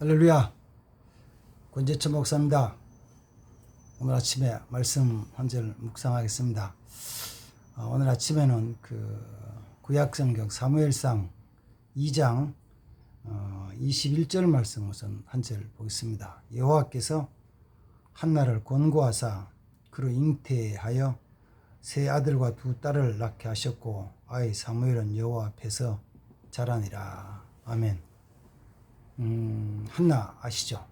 할렐루야. 권재천 목사입니다. 오늘 아침에 말씀 한 절 묵상하겠습니다. 오늘 아침에는 구약성경 사무엘상 2장 21절 말씀 우선 한 절 보겠습니다. 여호와께서 한나를 권고하사 그로 잉태하여 세 아들과 두 딸을 낳게 하셨고 아이 사무엘은 여호와 앞에서 자라니라. 아멘. 한나 아시죠?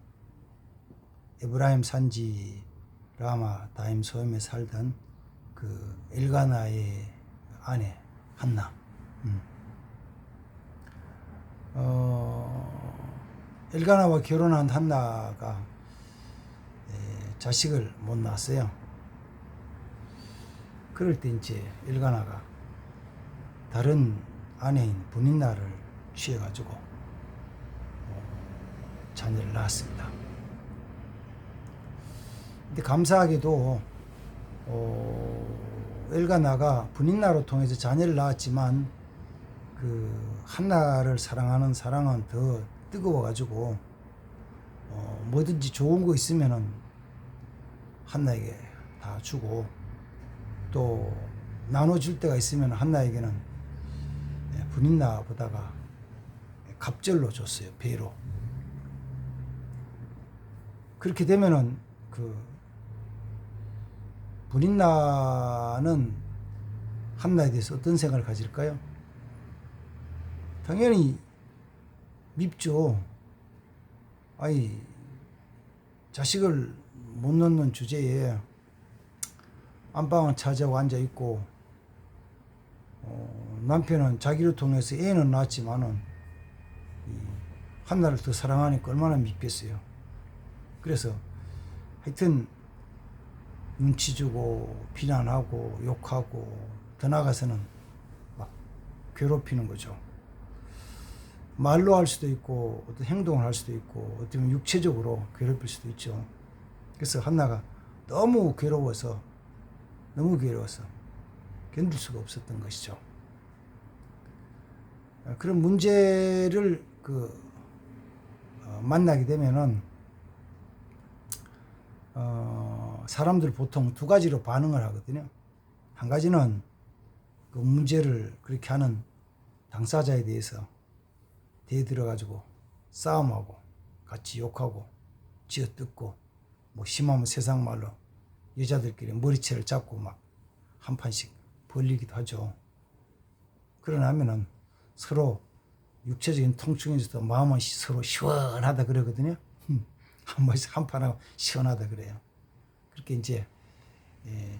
에브라임 산지 라마 다임 소임에 살던 그 엘가나의 아내 한나. 엘가나와 결혼한 한나가 자식을 못 낳았어요. 그럴 때 이제 엘가나가 다른 아내인 브닌나를 취해가지고 자녀를 낳았습니다. 근데 감사하게도 엘가나가 브닌나로 통해서 자녀를 낳았지만 그 한나를 사랑하는 사랑은 더 뜨거워가지고 뭐든지 좋은 거 있으면은 한나에게 다 주고 또 나눠줄 때가 있으면 한나에게는 브닌나보다가 갑절로 줬어요. 배로. 그렇게 되면은 브닌나는 한나에 대해서 어떤 생각을 가질까요? 당연히 밉죠. 아니, 자식을 못 낳는 주제에 안방을 차지하고 앉아있고 남편은 자기를 통해서 애는 낳았지만은 한나를 더 사랑하니까 얼마나 밉겠어요. 그래서 하여튼 눈치 주고 비난하고 욕하고 더 나아가서는 막 괴롭히는 거죠. 말로 할 수도 있고 어떤 행동을 할 수도 있고 어떻게 보면 육체적으로 괴롭힐 수도 있죠. 그래서 한나가 너무 괴로워서 견딜 수가 없었던 것이죠. 그런 문제를 만나게 되면은 사람들 보통 두 가지로 반응을 하거든요. 한 가지는 그 문제를 그렇게 하는 당사자에 대해서 대들어가지고 싸움하고 같이 욕하고 쥐어뜯고 뭐 심하면 세상 말로 여자들끼리 머리채를 잡고 막 한 판씩 벌리기도 하죠. 그러나면은 서로 육체적인 통증에서도 마음은 서로 시원하다 그러거든요. 한 번씩 한 판하고 시원하다 그래요. 그렇게 이제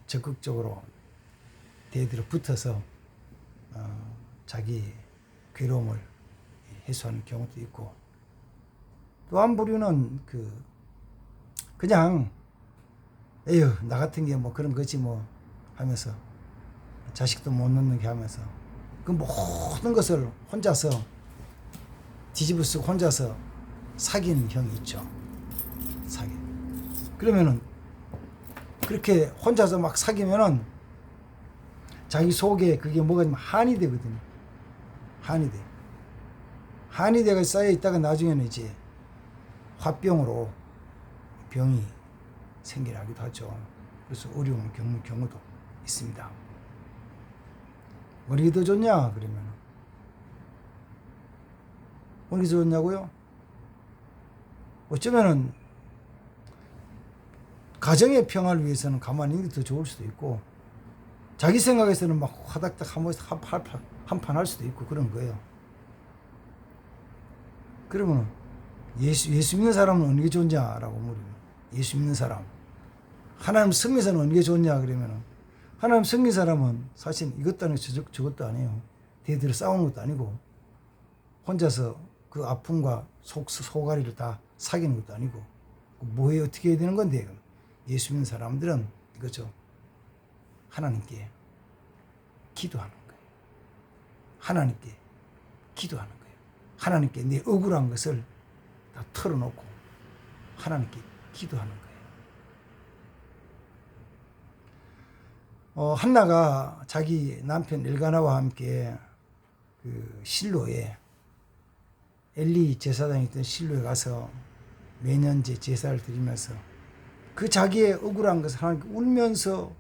적극적으로 대들어 붙어서 자기 괴로움을 해소하는 경우도 있고, 또 한 부류는 그냥 에휴 나 같은 게 뭐 그런 거지 뭐 하면서 자식도 못 낳는 게 하면서 그 모든 것을 혼자서 뒤집어 쓰고 혼자서 사귀는 형이 있죠. 그러면은 그렇게 혼자서 막 사귀면은 자기 속에 그게 뭐가 좀 한이 되거든요. 한이 돼가 쌓여 있다가 나중에는 이제 화병으로 병이 생겨나기도 하죠. 그래서 어려움을 겪는 경우도 있습니다. 어느 게 더 좋냐 그러면 어느 게 더 좋냐고요? 어쩌면은 가정의 평화를 위해서는 가만히 있는 게 더 좋을 수도 있고, 자기 생각에서는 막 화닥닥 한판 할 수도 있고 그런 거예요. 그러면 예수 믿는 사람은 어느 게 좋냐라고 물으면, 예수 믿는 사람, 하나님 섬긴 사람은 어느 게 좋냐 그러면, 하나님 섬긴 사람은 사실 이것도 아니고 저것도 아니에요. 대들어 싸우는 것도 아니고 혼자서 그 아픔과 소가리를 다 사귀는 것도 아니고 뭐에 어떻게 해야 되는 건데, 예수 믿는 사람들은 이거죠. 하나님께 기도하는 거예요. 하나님께 기도하는 거예요. 하나님께 내 억울한 것을 다 털어놓고 하나님께 기도하는 거예요. 한나가 자기 남편 엘가나와 함께 그 실로에 엘리 제사장이 있던 실로에 가서 매년 제사를 드리면서 그 자기의 억울한 것을 하나님께 울면서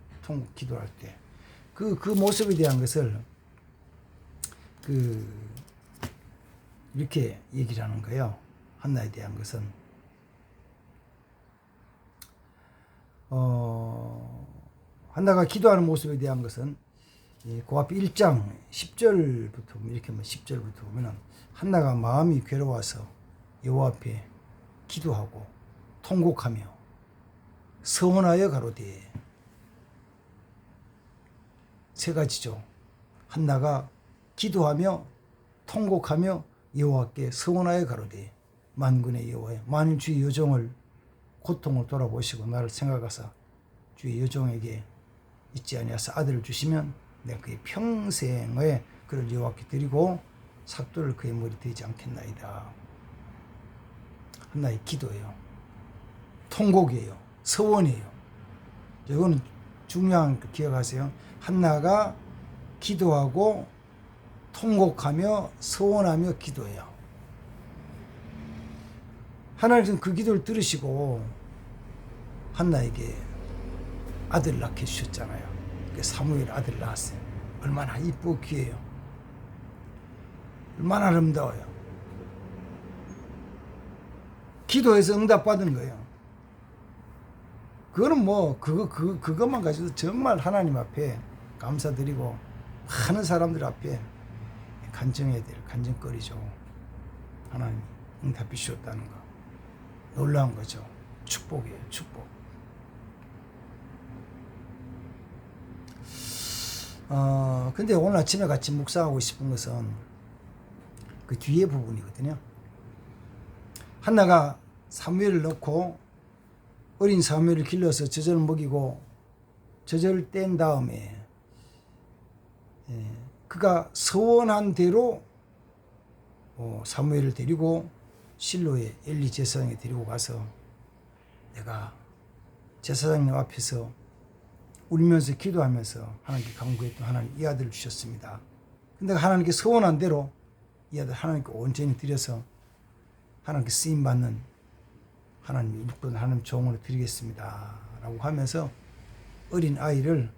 기도할 때 그 모습에 대한 것을 이렇게 얘기를 하는 거예요. 한나에 대한 것은 한나가 기도하는 모습에 대한 것은 그 앞에 1장 10절부터 이렇게 10절부터 보면은 한나가 마음이 괴로워서 여호와 앞에 기도하고 통곡하며 서원하여 가로되 세 가지죠. 한나가 기도하며 통곡하며 여호와께 서원하여 가로되 만군의 여호와여 만일 주의 여종을 고통을 돌아보시고 나를 생각하사 주의 여종에게 잊지 아니하사 아들을 주시면 내가 그의 평생의 그를 여호와께 드리고 삭도를 그의 머리 되지 않겠나이다. 한나의 기도예요. 통곡이에요. 서원이에요. 이거는 중요한 거 기억하세요. 한나가 기도하고 통곡하며 서원하며 기도해요. 하나님께서는 그 기도를 들으시고 한나에게 아들을 낳게 주셨잖아요. 사무엘 아들을 낳았어요. 얼마나 이쁘고 귀해요. 얼마나 아름다워요. 기도해서 응답받은 거예요. 그거는 그것만 가지고 정말 하나님 앞에 감사드리고 많은 사람들 앞에 간증해야 될 간증거리죠. 하나님 응답해 주셨다는 거. 놀라운 거죠. 축복이에요. 축복. 근데 오늘 아침에 같이 묵상하고 싶은 것은 그 뒤에 부분이거든요. 한나가 사무엘을 넣고 어린 사무엘을 길러서 젖을 먹이고 젖을 뗀 다음에 그가 서원한 대로 사무엘을 데리고 실로에 엘리 제사장에 데리고 가서 내가 제사장님 앞에서 울면서 기도하면서 하나님께 간구했던 하나님 이 아들을 주셨습니다. 근데 하나님께 서원한 대로 이 아들 하나님께 온전히 드려서 하나님께 쓰임받는 하나님의 일꾼 하나님 종으로 드리겠습니다 라고 하면서 어린 아이를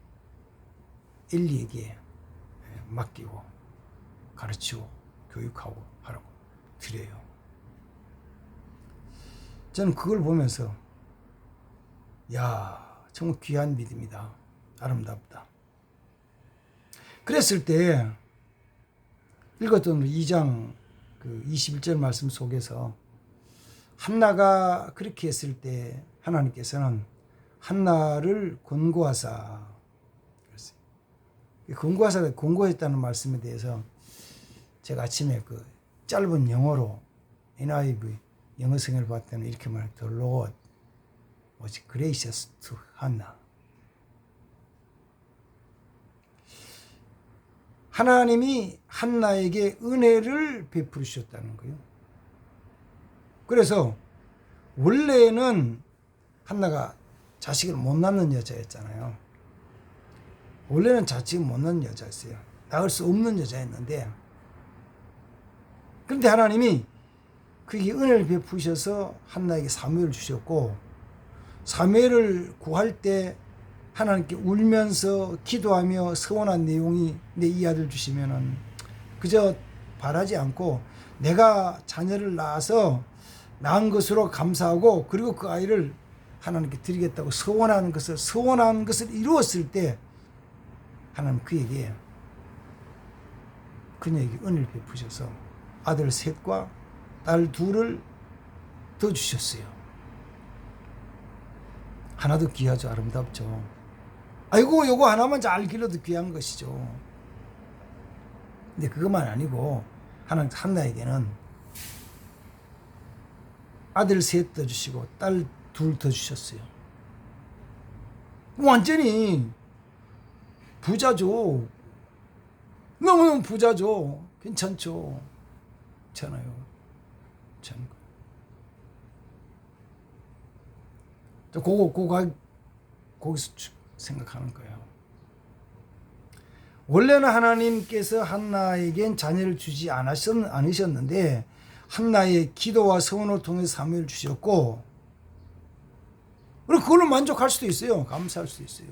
엘리에게 맡기고 가르치고 교육하고 하라고 드려요. 저는 그걸 보면서 야 정말 귀한 믿음이다. 아름답다. 그랬을 때 읽었던 2장 21절 말씀 속에서 한나가 그렇게 했을 때 하나님께서는 한나를 권고하사 권고했다는 말씀에 대해서 제가 아침에 그 짧은 영어로 NIV 영어 성경을 봤더니 이렇게 말해요. The Lord was gracious to Hannah. 하나님이 한나에게 은혜를 베푸셨다는 거예요. 그래서 원래는 한나가 자식을 못 낳는 여자였잖아요. 원래는 자식을 못 낳는 여자였어요. 낳을 수 없는 여자였는데 그런데 하나님이 그에게 은혜를 베푸셔서 한나에게 사무엘을 주셨고 사무엘을 구할 때 하나님께 울면서 기도하며 서원한 내용이 내 이 아들 주시면은 그저 바라지 않고 내가 자녀를 낳아서 낳은 것으로 감사하고 그리고 그 아이를 하나님께 드리겠다고 서원한 것을 이루었을 때 하나님 그녀에게 은혜를 베푸셔서 아들 셋과 딸 둘을 더 주셨어요. 하나도 귀하죠. 아름답죠. 아이고 요거 하나만 잘 길러도 귀한 것이죠. 근데 그것만 아니고 하나님 한나에게는 아들 셋 더 주시고 딸 둘 더 주셨어요. 완전히 부자죠. 너무너무 부자죠. 괜찮죠. 괜찮아요. 괜찮은 거. 거기서 생각하는 거예요. 원래는 하나님께서 한나에겐 자녀를 주지 않으셨는데 한나의 기도와 서원을 통해 사무엘을 주셨고, 그리고 그걸로 만족할 수도 있어요. 감사할 수도 있어요.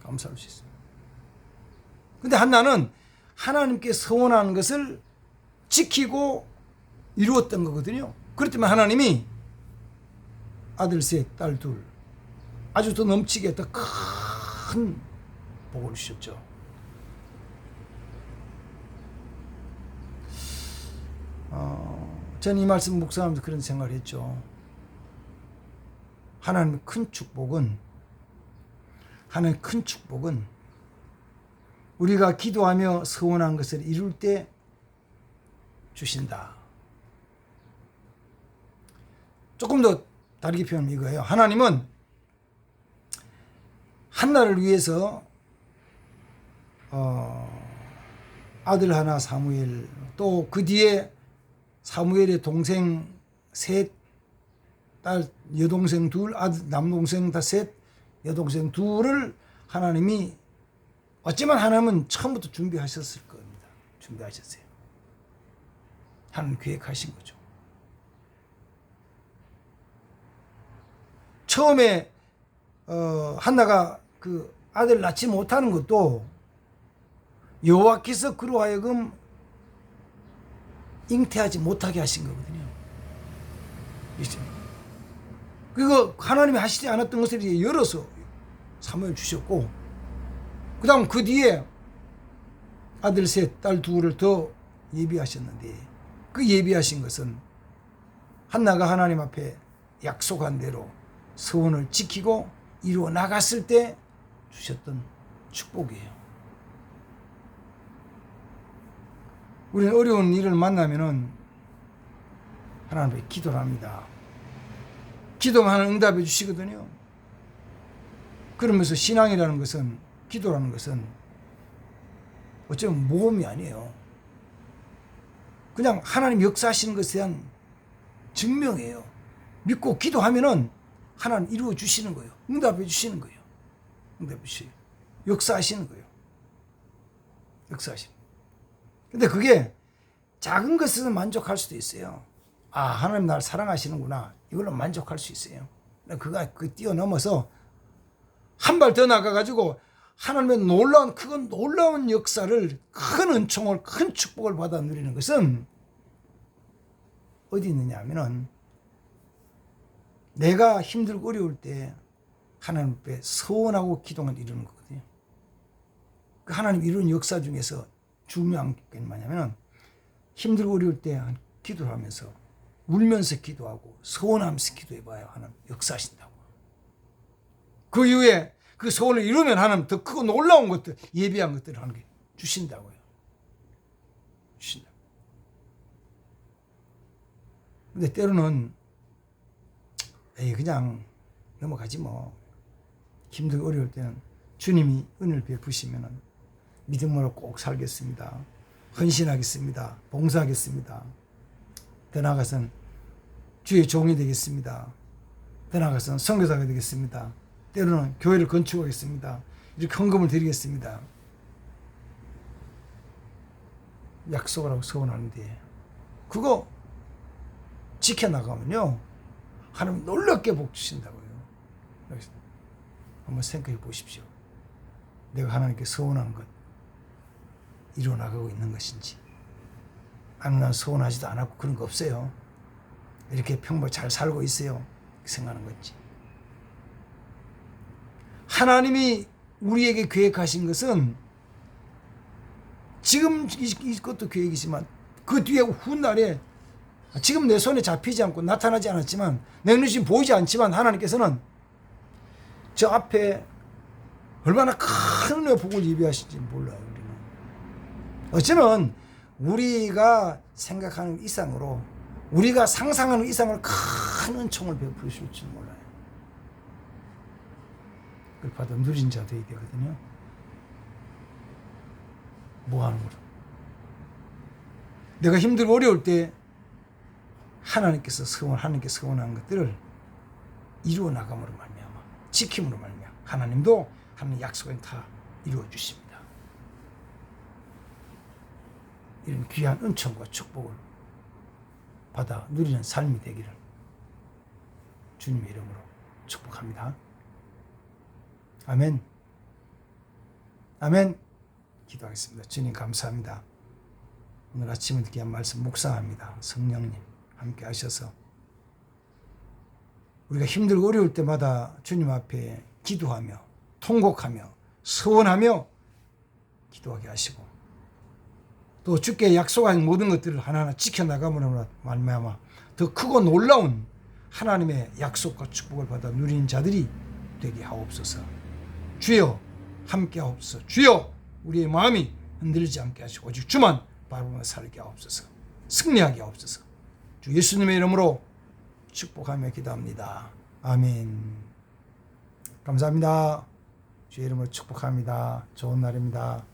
감사할 수 있어요. 근데 한나는 하나님께 서원하는 것을 지키고 이루었던 거거든요. 그렇기 때문에 하나님이 아들 셋, 딸 둘, 아주 더 넘치게 더 큰 복을 주셨죠. 저는 이 말씀 묵상하면서 그런 생각을 했죠. 하나님의 큰 축복은 우리가 기도하며 서원한 것을 이룰 때 주신다. 조금 더 다르게 표현하면 이거예요. 하나님은 한나를 위해서 아들 하나 사무엘, 또 그 뒤에 사무엘의 동생 셋, 딸 여동생 둘, 아들 남동생 다 셋, 여동생 둘을 하나님이, 어쩌면 하나님은 처음부터 준비하셨을 겁니다. 준비하셨어요. 하나님 계획하신 거죠. 처음에 한나가 그 아들 낳지 못하는 것도 여호와께서 그로 하여금 잉태하지 못하게 하신 거거든요. 그리고 하나님이 하시지 않았던 것을 열어서 사무엘 주셨고, 그 다음 그 뒤에 아들 셋, 딸 둘을 더 예비하셨는데, 그 예비하신 것은 한나가 하나님 앞에 약속한 대로 서원을 지키고 이루어 나갔을 때 주셨던 축복이에요. 우리는 어려운 일을 만나면은 하나님 앞에 기도를 합니다. 기도만 하는 응답해 주시거든요. 그러면서 신앙이라는 것은, 기도라는 것은 어쩌면 모험이 아니에요. 그냥 하나님 역사하시는 것에 대한 증명이에요. 믿고 기도하면은 하나님 이루어 주시는 거예요. 응답해 주시는 거예요. 응답해 주세요. 역사하시는 거예요. 역사하시는. 근데 그게 작은 것에서 만족할 수도 있어요. 아, 하나님 나를 사랑하시는구나. 이걸로 만족할 수 있어요. 그가 뛰어넘어서 한 발 더 나가가지고 하나님의 놀라운 역사를, 큰 은총을, 큰 축복을 받아 누리는 것은 어디 있느냐 하면은, 내가 힘들고 어려울 때 하나님 앞에 서원하고 기도만 이루는 거거든요. 그 하나님 이루는 역사 중에서 중요한 게 뭐냐면, 힘들고 어려울 때 기도를 하면서 울면서 기도하고 서원하면서 기도해봐야 하나님 역사하신다고. 그 이후에 그 소원을 이루면 하나님 더 크고 놀라운 것들, 예비한 것들을 하는 게 주신다고요. 주신다. 근데 때로는 그냥 넘어가지 뭐. 힘들고 어려울 때는 주님이 은혜를 베푸시면 믿음으로 꼭 살겠습니다. 헌신하겠습니다. 봉사하겠습니다. 더 나아가서는 주의 종이 되겠습니다. 더 나아가서는 선교사가 되겠습니다. 때로는 교회를 건축하겠습니다. 이렇게 헌금을 드리겠습니다. 약속을 하고 서원하는데, 그거 지켜나가면요, 하나님 놀랍게 복 주신다고요. 한번 생각해 보십시오. 내가 하나님께 서원한 것 이루어 나가고 있는 것인지. 아니면 난 서원하지도 않았고 그런 거 없어요. 이렇게 평범 잘 살고 있어요. 생각하는 건지. 하나님이 우리에게 계획하신 것은 지금 이것도 계획이지만 그 뒤에 훗날에, 지금 내 손에 잡히지 않고 나타나지 않았지만, 내 눈이 보이지 않지만 하나님께서는 저 앞에 얼마나 큰 은혜 복을 예비하실지 몰라요. 우리는 어쩌면 우리가 생각하는 이상으로, 우리가 상상하는 이상으로 큰 은총을 베푸실지 몰라요. 그걸 받아 누린 자 되어야 되거든요. 뭐 하는 거로? 내가 힘들고 어려울 때 하나님께서 서원한 것들을 이루어 나감으로 말미암아, 지킴으로 말미암아 하나님도 하나님 약속은 다 이루어 주십니다. 이런 귀한 은총과 축복을 받아 누리는 삶이 되기를 주님의 이름으로 축복합니다. 아멘. 아멘. 기도하겠습니다. 주님 감사합니다. 오늘 아침에 귀한 말씀 묵상합니다. 성령님 함께 하셔서 우리가 힘들고 어려울 때마다 주님 앞에 기도하며 통곡하며 서원하며 기도하게 하시고 또 주께 약속한 모든 것들을 하나하나 지켜나감으로 말미암아 더 크고 놀라운 하나님의 약속과 축복을 받아 누리는 자들이 되게 하옵소서. 주여 함께 하옵소서. 주여 우리의 마음이 흔들리지 않게 하시고 오직 주만 바라보며 살게 하옵소서. 승리하게 하옵소서. 주 예수님의 이름으로 축복하며 기도합니다. 아멘. 감사합니다. 주의 이름으로 축복합니다. 좋은 날입니다.